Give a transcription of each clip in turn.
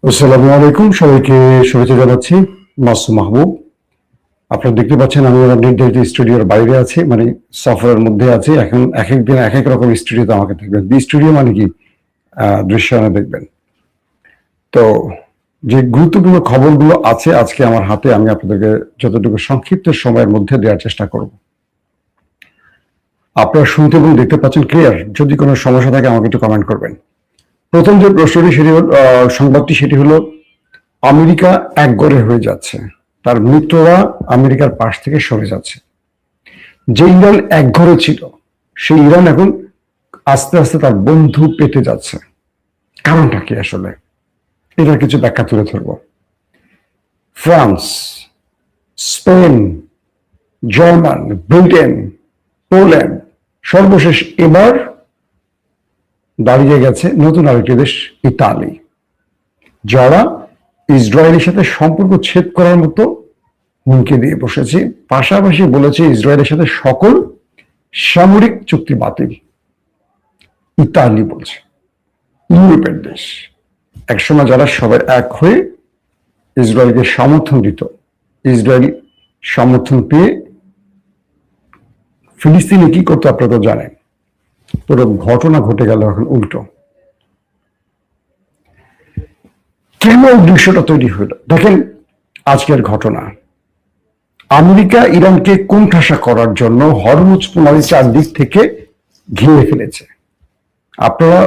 আসসালামু আলাইকুম, সবাইকে শুভেচ্ছা জানাচ্ছি। মাসুম মাহবুব। আপনারা দেখতে পাচ্ছেন আমি আমার নির্ধারিত স্টুডিওর বাইরে আছি, মানে সফরের মধ্যে আছি। এখন এক এক দিন এক এক রকম স্টুডিওতে আমাকে দেখবেন। স্টুডিও মানে কি দৃশ্যায়নে দেখবেন। তো যে গুরুত্বপূর্ণ খবরগুলো আছে আজকে আমার হাতে, আমি আপনাদেরকে যতটুকু সংক্ষিপ্ত সময়ের মধ্যে দেওয়ার চেষ্টা করব। আপনারা শুনতে এবং দেখতে পাচ্ছেন ক্লিয়ার? যদি কোনো সমস্যা থাকে আমাকে একটু কমেন্ট করবেন। প্রথম যে প্রশ্নটি সেটি হল, সংবাদটি সেটি হলো, আমেরিকা একগরে হয়ে যাচ্ছে, তার মিত্ররা আমেরিকার পাশ থেকে সরে যাচ্ছে। যে ইরান একঘরে ছিল সেই ইরান এখন আস্তে আস্তে তার বন্ধু পেতে যাচ্ছে। কারণটা কি আসলে, এটার কিছু ব্যাখ্যা তুলে ধরব। France, Spain, German, Britain, Poland, সর্বশেষ এবার দাঁড়িয়ে গেছে নতুন আরেকটি দেশ ইতালি, যারা ইসরায়েলের সাথে সম্পর্ক ছেদ করার মতো হুমকি দিয়ে বসেছে। পাশাপাশি বলেছে ইসরায়েলের সাথে সকল সামরিক চুক্তি বাতিল। ইতালি বলছে, ইউরোপের দেশ একসময় যারা সবাই এক হয়ে ইসরায়েলকে সমর্থন দিত, ইসরায়েল সমর্থন পেয়ে ফিলিস্তিনে কি করতো আপনারা তো জানেন। পুরো ঘটনা ঘটে গেল এখন উল্টো। কেন দৃশ্যটা তৈরি হলো দেখেন। আজকের ঘটনা, আমেরিকা ইরানকে কোণঠাসা করার জন্য হরমুজ প্রণালী চারদিক থেকে ঘিরে ফেলেছে। আপনারা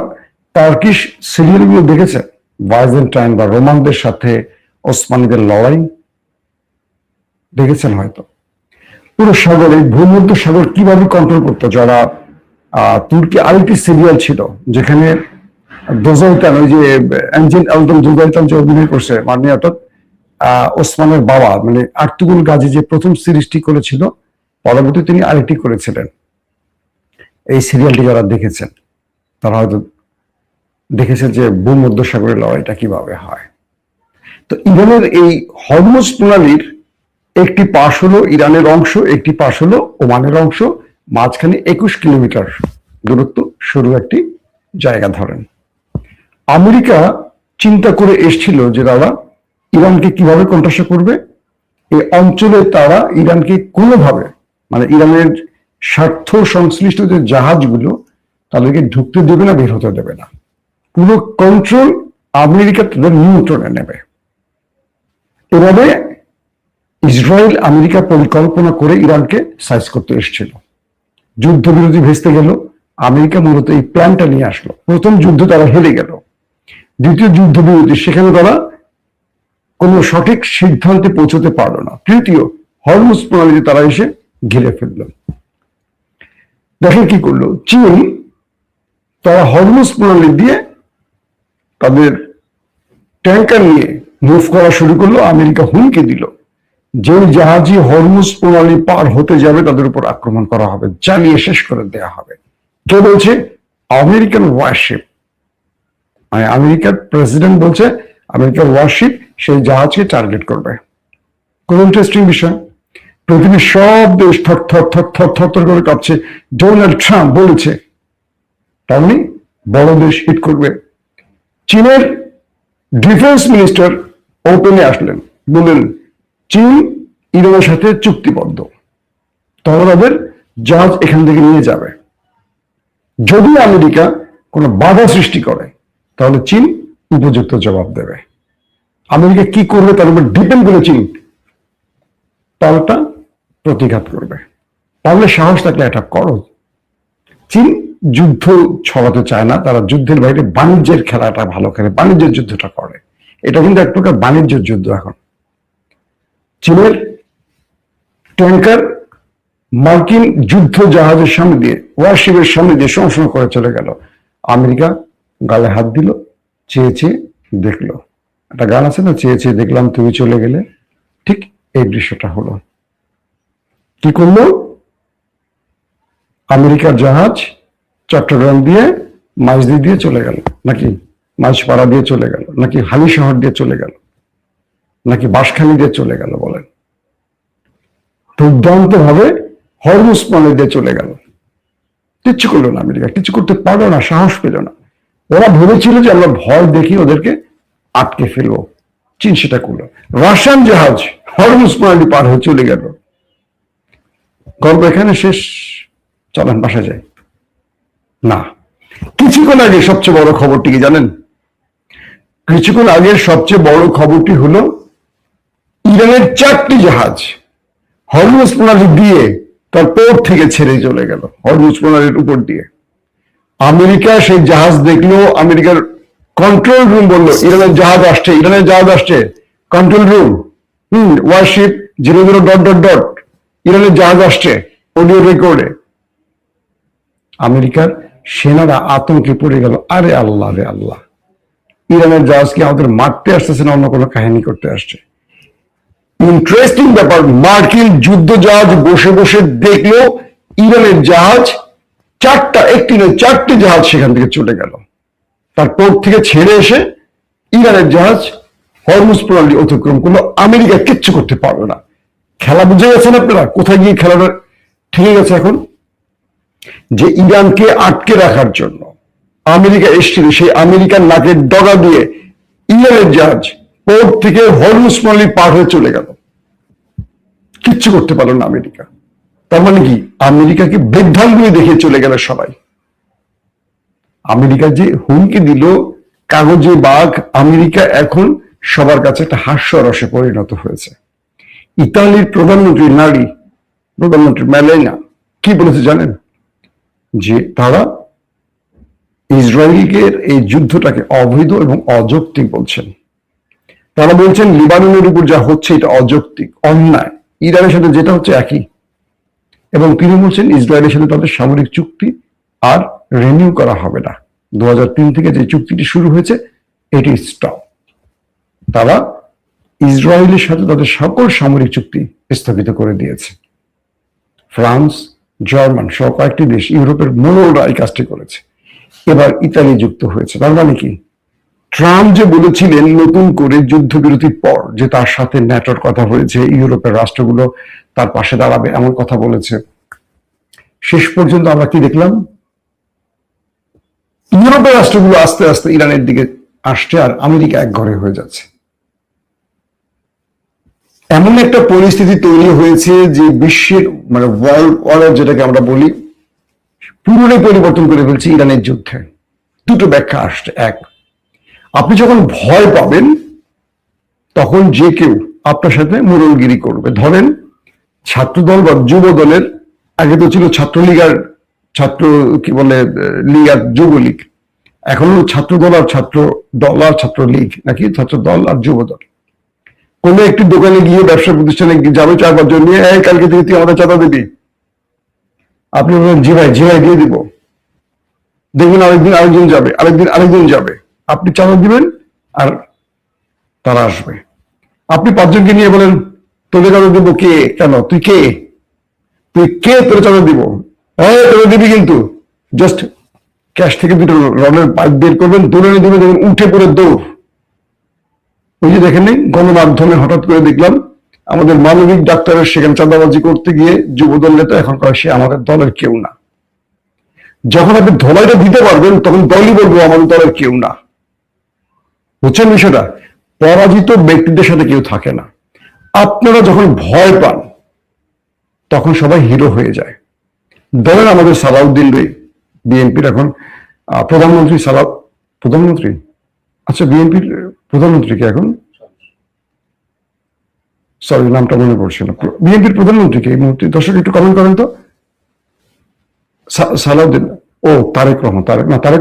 টার্কিশ সিরিয়ালগুলো দেখেছেন? বাইজেন্টাইন বা রোমানদের সাথে ওসমানীদের লড়াই দেখেছেন হয়তো। পুরো সাগরে ভূমধ্য সাগর কিভাবে কন্ট্রোল করতো যারা। তুর্কি আরেকটি সিরিয়াল ছিল যেখানে দোজাইতান, ওই যে এঞ্জিন এলদম দোজাইতান যে অভিনয় করছে, মানে অর্থাৎ ওসমানের বাবা, মানে আর্তুগুল গাজী যে প্রথম সিরিজটি করেছিল, পরবর্তী তিনি আরেকটি করেছিলেন। এই সিরিয়ালটি যারা দেখেছেন তারা হয়তো দেখেছেন যে ভূমধ্য সাগরের লড়াইটা কিভাবে হয়। তো ইরানের এই হরমুজ প্রণালীর একটি পাশ হলো ইরানের অংশ, একটি পাশ হলো ওমানের অংশ, মাঝখানে 21 কিলোমিটার দূরত্ব সরু একটি জায়গা ধরেন। আমেরিকা চিন্তা করে এসছিল যে তারা ইরানকে কিভাবে কোণঠাসা করবে। এই অঞ্চলে তারা ইরানকে কোনোভাবে, মানে ইরানের স্বার্থ সংশ্লিষ্ট যে জাহাজগুলো তাদেরকে ঢুকতে দেবে না, বের হতে দেবে না। পুরো কন্ট্রোল আমেরিকা তাদের নিয়ন্ত্রণে নেবে। এভাবে ইসরায়েল আমেরিকা পরিকল্পনা করে ইরানকে সাইজ করতে এসেছিল। যুদ্ধবিরতি ভেস্তে গেল, আমেরিকা মূলত এই প্ল্যানটা নিয়ে আসলো। প্রথম যুদ্ধ তারা হেরে গেল, দ্বিতীয় যুদ্ধবিরতি সেখানে তারা কোনো সঠিক সিদ্ধান্তে পৌঁছতে পারলো না, তৃতীয় হরমুজ প্রণালীতে তারা এসে ঘিরে ফেলল। দেখেন কি করলো চীন, তারা হরমুজ প্রণালী দিয়ে তাদের ট্যাঙ্কার নিয়ে মুভ করা শুরু করলো। আমেরিকা হুমকি দিল, যে জাহাজই হরমুজ প্রণালী পার হতে যাবে তাদের উপর আক্রমণ করা হবে, জ্বালিয়ে শেষ করে দেওয়া হবে। কে বলছে? American warship. মানে আমেরিকার প্রেসিডেন্ট বলছে আমেরিকার ওয়ারশিপ সেই জাহাজকে টার্গেট করবে। খুব ইন্টারেস্টিং বিষয়। পৃথিবীর সব দেশ থর থর থর থর থর থর করে কাঁপছে। ডোনাল্ড ট্রাম্প বলেছে, তেমনি বড় দেশ হিট করবে। চীনের ডিফেন্স মিনিস্টার ওপেনে আসলেন, বললেন চীন ইরানের সাথে চুক্তিবদ্ধ, তারা তাদের জাহাজ এখান থেকে নিয়ে যাবে। যদি আমেরিকা কোনো বাধা সৃষ্টি করে তাহলে চীন উপযুক্ত জবাব দেবে। আমেরিকা কি করবে তার উপর ডিপেন্ড করে চীন পাল্টা প্রতিঘাত করবে। তাহলে সাহস থাকলে এটা করো। চীন যুদ্ধ ছড়াতে চায় না, তারা যুদ্ধের বাইরে বাণিজ্যের খেলাটা ভালো খেলে, বাণিজ্যের যুদ্ধটা করে। এটা কিন্তু এক প্রকার বাণিজ্যের যুদ্ধ। এখন চীনের ট্যাঙ্কার মার্কিন যুদ্ধ জাহাজের সামনে দিয়ে, ওয়ারশিপের সামনে দিয়ে সংশোধন করে চলে গেল। আমেরিকা গালে হাত দিল, চেয়ে চেয়ে দেখলো। একটা গান আছে না, চেয়ে চেয়ে দেখলাম তুমি চলে গেলে। ঠিক এই দৃশ্যটা হলো। কি করলো? আমেরিকার জাহাজ চট্টগ্রাম দিয়ে মাঝদি দিয়ে চলে গেল, নাকি মাঝপাড়া দিয়ে চলে গেল, নাকি হালি শহর দিয়ে চলে গেল, নাকি বাঁশখালী দিয়ে চলে গেল? বলেন। দুর্দান্ত ভাবে হরমুজ প্রণালী দিয়ে চলে গেল। কিচ্ছু করলো না আমেরিকা, কিছু করতে পারলো না, সাহস পেল না। ওরা ভেবেছিল যে আমরা ভয় দেখি ওদেরকে আটকে ফেলবো। চীন সেটা করলো। রাশিয়ান জাহাজ হরমুজ প্রণালী পার হয়ে চলে গেল। গল্প এখানে শেষ, চলেন বাসা যায় না। কিছুক্ষণ আগে সবচেয়ে বড় খবরটি কি জানেন? কিছুক্ষণ আগের সবচেয়ে বড় খবরটি হলো ইরানের 4টি জাহাজ হরমুজ প্রণালী দিয়ে তার পোর্ট থেকে ছেড়ে চলে গেল, হরমুজ প্রণালীর উপর দিয়ে। আমেরিকা সেই জাহাজ দেখলো, আমেরিকার কন্ট্রোল রুম বললো ইরানের জাহাজ আসছে, ইরানের জাহাজ আসছে। কন্ট্রোল রুম, ওয়ারশিপ 00.... ইরানের জাহাজ আসছে, অডিও রেকর্ডে। আমেরিকার সেনারা আতঙ্কে পড়ে গেল, আরে আল্লাহ রে আল্লাহ, ইরানের জাহাজ কি আমাদের মারতে আসতেছে না অন্য কোনো কাহিনী করতে আসছে? ইন্টারেস্টিং ব্যাপার, মার্কিন যুদ্ধ জাহাজ বসে বসে দেখলো ইরানের জাহাজ 4টি জাহাজ সেখান থেকে চলে গেল। তার পোর্ট থেকে ছেড়ে এসে ইরানের জাহাজ হরমুজ প্রণালী অতিক্রম করলো। আমেরিকা কিচ্ছু করতে পারবে না। খেলা বুঝে গেছেন আপনারা কোথায় গিয়ে খেলাটা ঠিক গেছে এখন? যে ইরানকে আটকে রাখার জন্য আমেরিকা এসেছিল, সেই আমেরিকার নাকের ডগা দিয়ে ইরানের জাহাজ পোর্ট থেকে হরমুজ প্রণালী পার হয়ে চলে গেল। কিচ্ছু করতে পারলো না আমেরিকা। তার মানে কি, আমেরিকাকে বৃদ্ধাঙ্গুলি দেখিয়ে চলে গেল সবাই। আমেরিকা যে হুমকি দিল কাগজে বাঘ, আমেরিকা এখন সবার কাছে একটা হাস্যরসে পরিণত হয়েছে। ইতালির প্রধানমন্ত্রী নারী, প্রধানমন্ত্রী মেলানিয়া কি বলেছে জানেন? যে তারা ইসরায়েলের এই যুদ্ধটাকে অবৈধ এবং অযৌক্তিক বলছেন। তারা বলছেন লিবাননের উপর যা হচ্ছে এটা অযৌক্তিক, অন্যায়, ইরানের সাথে যেটা হচ্ছে একই। এবং তিনি বলছেন ইসরায়েলের সাথে তাদের সামরিক চুক্তি আর রিনিউ করা হবে না। 2003 থেকে যে চুক্তিটি শুরু হয়েছে এটি স্টপ। তারা ইসরায়েলের সাথে তাদের সকল সামরিক চুক্তি স্থগিত করে দিয়েছে। ফ্রান্স, জার্মান সহ কয়েকটি দেশ, ইউরোপের মোড়লরা এই কাজটি করেছে। এবার ইতালি যুক্ত হয়েছে। তার মানে কি, ট্রাম্প যে বলেছিলেন নতুন করে যুদ্ধবিরতির পর যে তার সাথে ন্যাটোর কথা হয়েছে, ইউরোপের রাষ্ট্রগুলো তার পাশে দাঁড়াবে এমন কথা বলেছে, শেষ পর্যন্ত আমরা কি দেখলাম? ইউরোপের রাষ্ট্রগুলো আস্তে আস্তে ইরানের দিকে আসছে আর আমেরিকা এক ঘরে হয়ে যাচ্ছে। এমন একটা পরিস্থিতি তৈরি হয়েছে যে বিশ্বের মানে ওয়ার্ল্ড অর্ডার যেটাকে আমরা বলি পুরোটাই পরিবর্তন করে ফেলছে ইরানের যুদ্ধে। দুটো ব্যাখ্যা আসছে। এক, আপনি যখন ভয় পাবেন তখন যে কেউ আপনার সাথে মোড়লগিরি করবে। ধরেন ছাত্রদল বা যুব দলের, আগে তো ছিল ছাত্রলীগ আর ছাত্র কি বলে লীগ আর যুবলীগ, এখন ছাত্রদল আর ছাত্র দল আর ছাত্রলীগ, নাকি ছাত্র দল আর যুব দল। কোনো একটি দোকানে গিয়ে ব্যবসা প্রতিষ্ঠানে যাবে 4-5 জন নিয়ে, কালকে থেকে তুই আমাদের চাঁদা দিবি। আপনি বলবেন জি ভাই দিয়ে দিব। দেখবেন আরেকদিন যাবে, আরেকদিন যাবে, আপনি চাঁদা দিবেন আর তারা আসবে। আপনি 5 জনকে নিয়ে বলেন তোকে চাঁদা দিব, কে, কেন, তুই কে তোর চাঁদা দিব, তোকে দিবি, কিন্তু জাস্ট ক্যাশ থেকে 2টো রডের পাইপ বের করবেন, দৌড়ানি দিবেন, দেখবেন উঠে পড়ে দৌড়। ওই যে দেখেন নাই গণমাধ্যমে হঠাৎ করে দেখলাম আমাদের মানবিক ডাক্তারের সেখানে চাঁদাবাজি করতে গিয়ে যুবদল নেতা এখন কয় সে আমাদের দলের কেউ না। যখন আপনি ধোলাইটা দিতে পারবেন তখন দলই বলবো আমাদের দলের কেউ না। বুঝছেন বিষয়টা? পরাজিত ব্যক্তিদের সাথে কেউ থাকে না। আপনারা যখন ভয় পান তখন সবাই হিরো হয়ে যায়। ধরেন আমাদের সালাউদ্দিন রে, বিএনপির এখন প্রধানমন্ত্রী, আচ্ছা বিএনপির প্রধানমন্ত্রী কে এখন, সরি নামটা মনে পড়ছে না, বিএনপির প্রধানমন্ত্রী কে এই মুহূর্তে? দর্শক একটু কমেন্ট করেন তো। সালাউদ্দিন, তারেক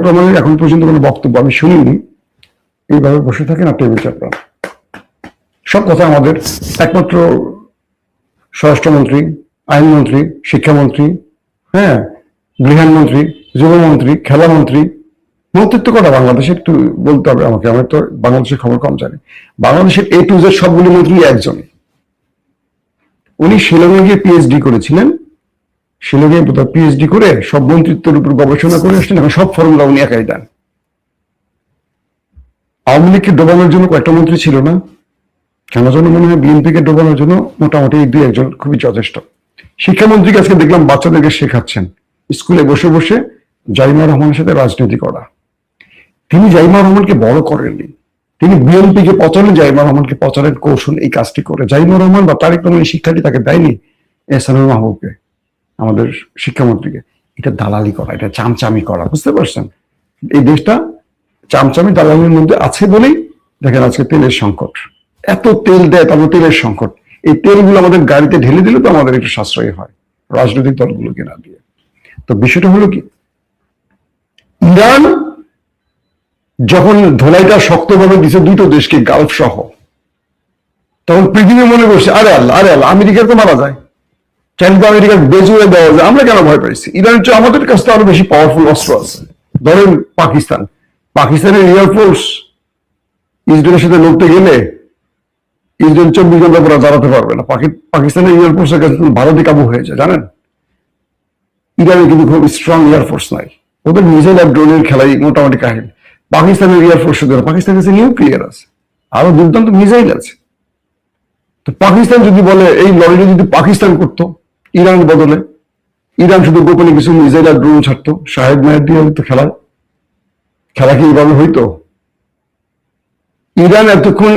রহমানের এখন পর্যন্ত কোনো বক্তব্য আমি শুনিনি। এইভাবে বসে থাকেন আর টেবিল চাপড়া সব কথা আমাদের একমাত্র স্বরাষ্ট্রমন্ত্রী, আইনমন্ত্রী, শিক্ষামন্ত্রী, গৃহায়ণমন্ত্রী, যুবমন্ত্রী, খেলামন্ত্রী, মন্ত্রিত্ব করা বাংলাদেশে একটু বলতে হবে আমাকে, আমি তো বাংলাদেশের খবর কম জানি। বাংলাদেশের A to Z সবগুলি মন্ত্রী একজনই। উনি শিলংয়ে গিয়ে পিএইচডি করেছিলেন, শিলংয়ে পিএইচডি করে সব মন্ত্রিত্বের উপর গবেষণা করে আসছেন, এখন সব ফর্মুলা উনি একাই দেন। আওয়ামী লীগকে ডোবানোর জন্য কয়েকটা মন্ত্রী ছিল না? কেন যেন মনে হয় বিএনপিকে ডোবানোর জন্য মোটামুটি 2-1 খুবই যথেষ্ট। শিক্ষামন্ত্রীকে আজকে দেখলাম বাচ্চাদেরকে শেখাচ্ছেন স্কুলে বসে বসে জাইমা রহমানের সাথে রাজনীতি করা। তিনি জাইমা রহমানকে বড় করেননি, তিনি বিএনপিকে পচানো জাইমুর রহমানকে পচানোর কৌশল এই কাজটি করে। জাইমুর রহমান বা তারেক রহমান এই শিক্ষাটি তাকে দেয়নি এহসানুল মাহবুবকে, আমাদের শিক্ষামন্ত্রীকে। এটা দালালি করা, এটা চামচামি করা, বুঝতে পারছেন? এই দেশটা চামচামি দালালির মধ্যে আছে বলেই দেখেন আজকে তেলের সংকট। এত তেল দেয়, তারপর তেলের সংকট। এই তেলগুলো আমাদের গাড়িতে ঢেলে দিলে তো আমাদের একটু সাশ্রয়ী হয়, রাজনৈতিক দলগুলোকে না দিয়ে। তো বিষয়টা হলো কি, ইরান যখন ধোলাইটা শক্তভাবে দিচ্ছে দুটো দেশকে, গালফ সহ, তখন পৃথিবী মনে করছে আরে আল্লাহ আমেরিকার তো মারা যায়, চাইলে তো আমেরিকার বেজুড়ে দেওয়া যায়, আমরা কেন ভয় পাইছি? ইরানের চেয়ে আমাদের কাছে আরো বেশি পাওয়ারফুল অস্ত্র আছে। ধরেন পাকিস্তানের এয়ারফোর্স ইসরায়েলের সাথে লড়তে গেলে ইসরায়েল 24 ঘন্টা পরে দাঁড়াতে পারবে না। পাকিস্তানের এয়ারফোর্সের কাছে ভারতে কাবু হয়ে যায়, জানেন? ইরানের কিন্তু খুব স্ট্রং এয়ারফোর্স নাই, ওদের মিসাইল আর ড্রোনের খেলাই মোটামুটি কাহিনী। পাকিস্তানের এয়ারফোর্স, পাকিস্তানের কাছে নিউক্লিয়ার আছে, আরো দুর্দান্ত মিসাইল আছে। তো পাকিস্তান যদি বলে, এই লড়াইটা যদি পাকিস্তান করতো ইরানের বদলে, ইরান শুধু গোপনে কিছু মিসাইল আর ড্রোন ছাড়তো, শাহেদ মায়ের দিয়ে হইতো খেলা কি এইভাবে হইতো? ইরান এতক্ষণ,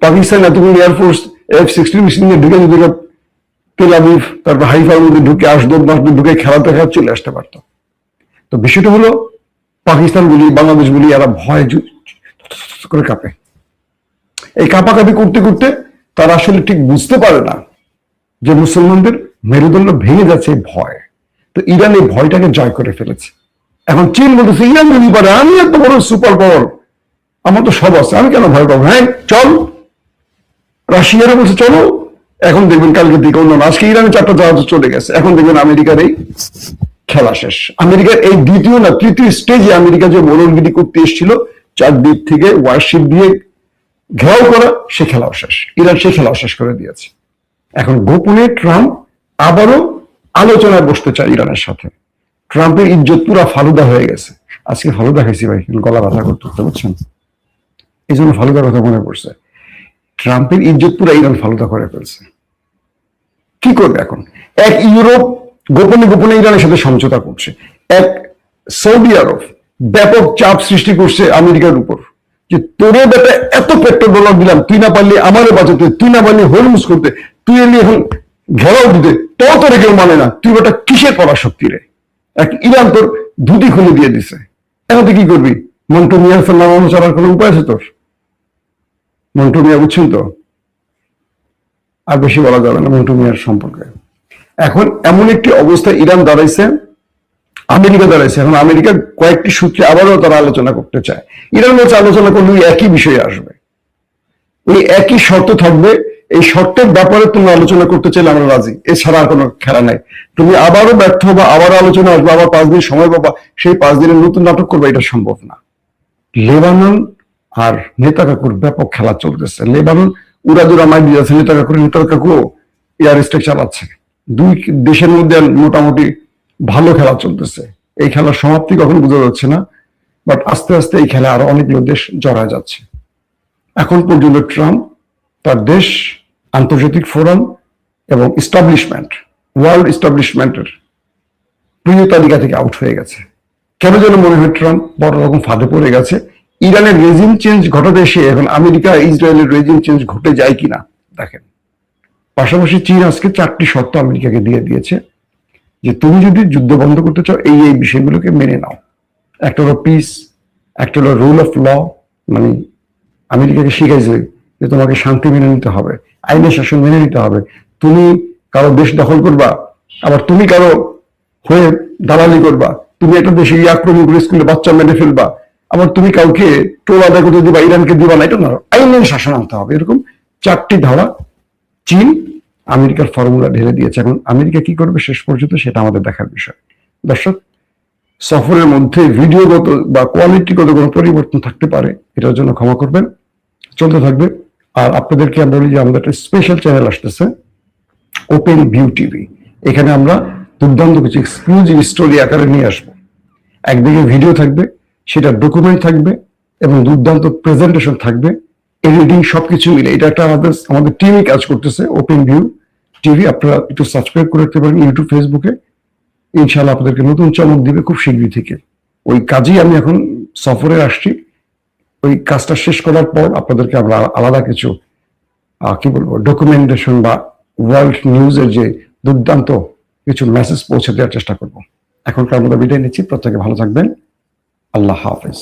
পাকিস্তান এতক্ষণ এয়ারফোর্স F-16 মেশিনে ঢুকে যদি তেল আবিব তারপর হাইফার মধ্যে ঢুকে আসদোদ ঢুকে খেলা চলে আসতে পারত। তো বিষয়টা হলো, পাকিস্তান বলি বাংলাদেশ বলি এরা ভয় করে কাঁপে। এই কাঁপাকাঁপি করতে করতে তারা আসলে ঠিক বুঝতে পারে না যে মুসলমানদের মেরুদণ্ড ভেঙে যাচ্ছে ভয়। তো ইরান এই ভয়টাকে জয় করে ফেলেছে। এখন চীন বলতেছে ইরান যদি পারে, আমি এত বড় সুপার পাওয়ার, আমার তো সব আছে, আমি কেন ভয় পাবো? হ্যাঁ চল। রাশিয়ারা বলছে চলো। এখন দেখবেন কালকে দিকে অন্য, আজকে ইরানে 4টা জাহাজ চলে গেছে। এখন দেখবেন আমেরিকার এই খেলা শেষ। আমেরিকার এই দ্বিতীয় না তৃতীয় স্টেজে আমেরিকা যে মোড়লগিরি করতে এসেছিল, চারদিক থেকে ওয়ারশিপ দিয়ে ঘেরাও করা, সে খেলাও শেষ। ইরান সে খেলাও শেষ করে দিয়েছে। এখন গোপনে ট্রাম্প আবারও আলোচনায় বসতে চায় ইরানের সাথে। ট্রাম্পের ইজ্জত পুরা ফালুদা হয়ে গেছে। আজকে ফালুদা খাইছি ভাই, গলা ব্যথা করতে বুঝছেন, এই জন্য ফালুদার কথা মনে পড়ছে। ট্রাম্পের ইজ্জত পুরা ইরান ফালুদা করে ফেলছে। কি করবে এখন? এক ইউরোপ গোপনে গোপনে ইরানের সাথে সমঝোতা করছে, এক সৌদি আরব ব্যাপক চাপ সৃষ্টি করছে আমেরিকার উপর, যে তোরে বেটা এত পেট্রোল ডলার দিলাম, তুই না পারলি আমারে বাঁচাতে, তুই না পারলি হরমুজ করতে, তুই এলি এখন ঘেরাও দিতে, তোরে কেউ মানে না, তুই বেটা কিসের পরাশক্তি রে? এক ইরান তোর ধুতি খুলে দিয়ে দিছে। এখন তুই কি করবি? মন্টু মিয়ার নামানো ছাড়ার কোনো উপায় আছে তোর? মন্টু মিয়া বুঝছেন তো, আর বেশি বলা যাবে না মন্টু মিয়ার সম্পর্কে। এখন এমন একটি অবস্থায় ইরান দাঁড়াইছে, আমেরিকা দাঁড়াইছে। এখন আমেরিকা কয়েকটি সূত্রে আবারও তারা আলোচনা করতে চায়। ইরান বলছে আলোচনা করলে ওই একই বিষয়ে আসবে, ওই একই শর্ত থাকবে, এই শর্তের ব্যাপারে তুমি আলোচনা করতে চাইলে আমরা রাজি, এছাড়া আর কোনো খেলা নাই। তুমি আবারও ব্যর্থ হবা, আবারও আলোচনা আসবে, আবার 5 দিন সময় পাবা, সেই 5 দিনের নতুন নাটক করবে, এটা সম্ভব না। লেবানন আর নেতাকাকুর ব্যাপক খেলা চলতেছে। লেবানন উড়াদুরা মাই দিয়ে যাচ্ছে, নেতাকাকু এয়ার স্ট্রাইক চালাচ্ছে। দুই দেশের মধ্যে মোটামুটি ভালো খেলা চলতেছে। এই খেলার সমাপ্তি কখন বোঝা যাচ্ছে না, বাট আস্তে আস্তে এই খেলা আরো অনেকগুলো দেশ জড়া যাচ্ছে। এখন পর্যন্ত ট্রাম্প তার দেশ, আন্তর্জাতিক ফোরাম এবং ইস্টাবলিশমেন্ট, ওয়ার্ল্ড ইস্টাবলিশমেন্টের প্রিয় তালিকা থেকে আউট হয়ে গেছে। কেন যেন মনে হয় ট্রাম্প বড় রকম ফাঁদে পড়ে গেছে। ইরানের রেজিম চেঞ্জ ঘটাতে এসে এখন আমেরিকা ইসরায়েলের রেজিম চেঞ্জ ঘটে যায় কিনা দেখেন। পাশাপাশি চীন আজকে 4টি শর্ত আমেরিকাকে দিয়ে দিয়েছে, যে তুমি যদি যুদ্ধ বন্ধ করতে চাও এই এই বিষয়গুলোকে মেনে নাও। একটা হলো পিস, একটা হলো রুল অফ ল, মানে আমেরিকাকে শিখাইছে যে তোমাকে শান্তি মেনে নিতে হবে, আইনের শাসন মেনে নিতে হবে। তুমি কারো দেশ দখল করবা, আবার তুমি কারো হয়ে দালালি করবা, তুমি একটা দেশে আক্রমণ করে স্কুলে বাচ্চা মেরে ফেলবা, আবার তুমি কাউকে টোল আদায় করতে দিবা, ইরানকে দিবা না, এটা না, আইনের শাসন আনতে হবে। এরকম 4টি ধারা চীন আমেরিকার ফর্মুলা ঢেলে দিয়েছে। এখন আমেরিকা কি করবে শেষ পর্যন্ত সেটা আমাদের দেখার বিষয়। দর্শক, সফরের মধ্যে ভিডিওগত বা কোয়ালিটিগত কোনো পরিবর্তন থাকতে পারে, এটার জন্য ক্ষমা করবেন, চলতে থাকবে। আর আপনাদেরকে আমরা বলি যে আমাদের একটা স্পেশাল চ্যানেল আসতেছে, ওপেন ভিউ টিভি। এখানে আমরা দুর্দান্ত কিছু এক্সক্লুসিভ স্টোরি আকারে নিয়ে আসবো। একদিকে ভিডিও থাকবে, সেটা ডকুমেন্ট থাকবে এবং দুর্দান্ত প্রেজেন্টেশন থাকবে, এডিটিং সবকিছু মিলে। এটা একটা আমাদের টিমই কাজ করতেছে, ওপেন ভিউ টিভি। আপনারা একটু সাবস্ক্রাইব করে রাখতে পারেন ইউটিউব, ফেসবুকে। ইনশাআল্লাহ আপনাদেরকে নতুন চমক দিবে খুব শীঘ্রই থেকে। ওই কাজেই আমি এখন সফরে আসছি, ওই কাজটা শেষ করার পর আপনাদেরকে আমরা আলাদা কিছু কি বলবো ডকুমেন্টেশন বা ওয়ার্ল্ড নিউজের যে দুর্দান্ত কিছু মেসেজ পৌঁছে দেওয়ার চেষ্টা করব। এখনকার মতো বিদায় নিচ্ছি, প্রত্যেকে ভালো থাকবেন। আল্লাহ হাফেজ।